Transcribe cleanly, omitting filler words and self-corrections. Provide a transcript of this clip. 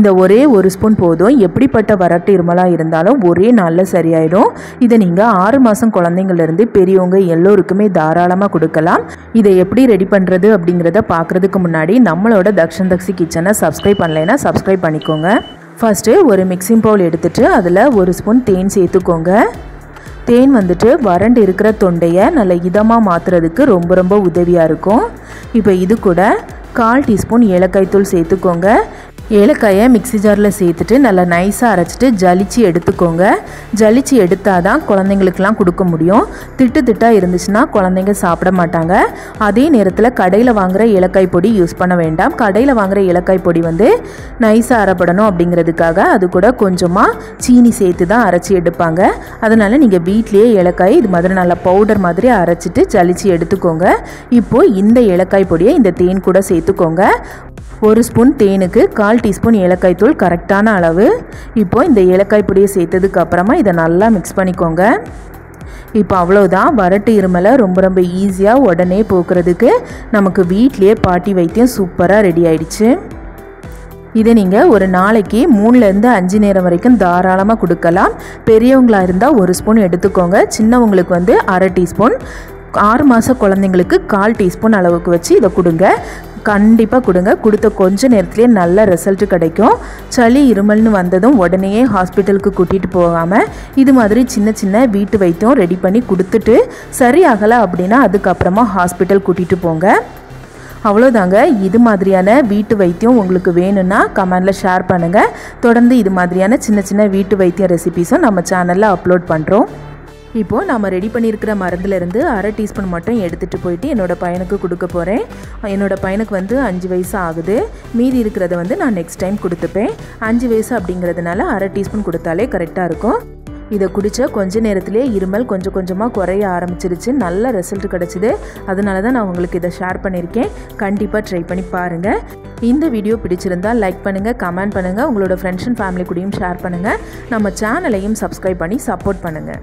இந்த ஒரே ஒரு ஸ்பூன் போதும். எப்படிப்பட்ட வறட்டு இருமலாக இருந்தாலும் ஒரே நாளில் சரியாயிடும். இதை நீங்கள் 6 மாதம் குழந்தைங்கள்லேருந்து பெரியவங்க எல்லோருக்குமே தாராளமாக கொடுக்கலாம். இதை எப்படி ரெடி பண்ணுறது அப்படிங்கிறத பார்க்குறதுக்கு முன்னாடி நம்மளோட தக்ஷன் தக்ஷி கிச்சனை சப்ஸ்கிரைப் பண்ணலைன்னா சப்ஸ்கிரைப் பண்ணிக்கோங்க. ஃபஸ்ட்டு ஒரு மிக்சிங் பவுல் எடுத்துகிட்டு அதில் 1 ஸ்பூன் தேன் சேர்த்துக்கோங்க. தேன் வந்துட்டு வறண்டு இருக்கிற தொண்டையை நல்ல இதமாக மாற்றுறதுக்கு ரொம்ப ரொம்ப உதவியாக இருக்கும். இப்போ இது கூட 1/4 டீஸ்பூன் ஏலக்காய் தூள் சேர்த்துக்கோங்க. ஏலக்காயை மிக்ஸி ஜாரில் சேர்த்துட்டு நல்லா நைஸாக அரைச்சிட்டு ஜலிச்சு எடுத்துக்கோங்க. ஜலிச்சு எடுத்தால் தான் குழந்தைங்களுக்கெலாம் கொடுக்க முடியும். திட்டு திட்டாக இருந்துச்சுன்னா குழந்தைங்க சாப்பிட மாட்டாங்க. அதே நேரத்தில் கடையில் வாங்குகிற ஏலக்காய் பொடி யூஸ் பண்ண வேண்டாம். கடையில் வாங்குகிற ஏலக்காய் பொடி வந்து நைஸாக அரைப்படணும் அப்படிங்கிறதுக்காக அது கூட கொஞ்சமாக சீனி சேர்த்து தான் அரைச்சி எடுப்பாங்க. அதனால் நீங்கள் வீட்லேயே ஏலக்காய் இது மாதிரி நல்லா பவுடர் மாதிரி அரைச்சிட்டு ஜலிச்சு எடுத்துக்கோங்க. இப்போது இந்த ஏலக்காய் பொடியை இந்த தேன் கூட சேர்த்துக்கோங்க. 1 ஸ்பூன் தேனுக்கு 1/4 டீஸ்பூன் ஏலக்காய் தூள் கரெக்டான அளவு. இப்போது இந்த ஏலக்காய் பொடியை சேர்த்ததுக்கு அப்புறமா இதை நல்லா மிக்ஸ் பண்ணிக்கோங்க. இப்போ அவ்வளோதான். வறட்டு இருமலை ரொம்ப ரொம்ப ஈஸியாக உடனே போக்குறதுக்கு நமக்கு வீட்லேயே பாட்டி வைத்தியம் சூப்பராக ரெடி ஆயிடுச்சு. இதை நீங்கள் ஒரு நாளைக்கு 3லேருந்து 5 நேரம் வரைக்கும் தாராளமாக கொடுக்கலாம். பெரியவங்களாக இருந்தால் 1 ஸ்பூன் எடுத்துக்கோங்க. சின்னவங்களுக்கு வந்து 1/2 டீஸ்பூன், 6 மாத குழந்தைங்களுக்கு 1/4 டீஸ்பூன் அளவுக்கு வச்சு இதை கொடுங்க. கண்டிப்பாக கொடுங்க. கொடுத்த கொஞ்ச நேரத்துலேயே நல்ல ரிசல்ட்டு கிடைக்கும். சளி இருமல்னு வந்ததும் உடனே ஹாஸ்பிட்டலுக்கு கூட்டிகிட்டு போகாமல் இது மாதிரி சின்ன சின்ன வீட்டு வைத்தியம் ரெடி பண்ணி கொடுத்துட்டு சரியாகலை அப்படின்னா அதுக்கப்புறமா ஹாஸ்பிட்டல் கூட்டிகிட்டு போங்க. அவ்வளோதாங்க. இது மாதிரியான வீட்டு வைத்தியம் உங்களுக்கு வேணும்னா கமெண்டில் ஷேர் பண்ணுங்கள். தொடர்ந்து இது மாதிரியான சின்ன சின்ன வீட்டு வைத்தியம் ரெசிபீஸும் நம்ம சேனலில் அப்லோட் பண்ணுறோம். இப்போது நம்ம ரெடி பண்ணியிருக்கிற மருந்துலேருந்து 1/2 டீஸ்பூன் மட்டும் எடுத்துகிட்டு போயிட்டு என்னோடய பையனுக்கு கொடுக்க போகிறேன். என்னோடய பையனுக்கு வந்து 5 வயசு ஆகுது. மீதி இருக்கிறத வந்து நான் நெக்ஸ்ட் டைம் கொடுத்துப்பேன். 5 வயசு அப்படிங்கிறதுனால 1/2 டீஸ்பூன் கொடுத்தாலே கரெக்டாக இருக்கும். இதை குடித்த கொஞ்ச நேரத்திலே இருமல் கொஞ்சம் கொஞ்சமாக குறைய ஆரம்பிச்சிருச்சு. நல்ல ரிசல்ட் கிடச்சிது. அதனால தான் நான் உங்களுக்கு இதை ஷேர் பண்ணியிருக்கேன். கண்டிப்பாக ட்ரை பண்ணி பாருங்கள். இந்த வீடியோ பிடிச்சிருந்தால் லைக் பண்ணுங்கள், கமெண்ட் பண்ணுங்கள், உங்களோட ஃப்ரெண்ட்ஸ் அண்ட் ஃபேமிலி கூடயும் ஷேர் பண்ணுங்கள். நம்ம சேனலையும் சப்ஸ்கிரைப் பண்ணி சப்போர்ட் பண்ணுங்கள்.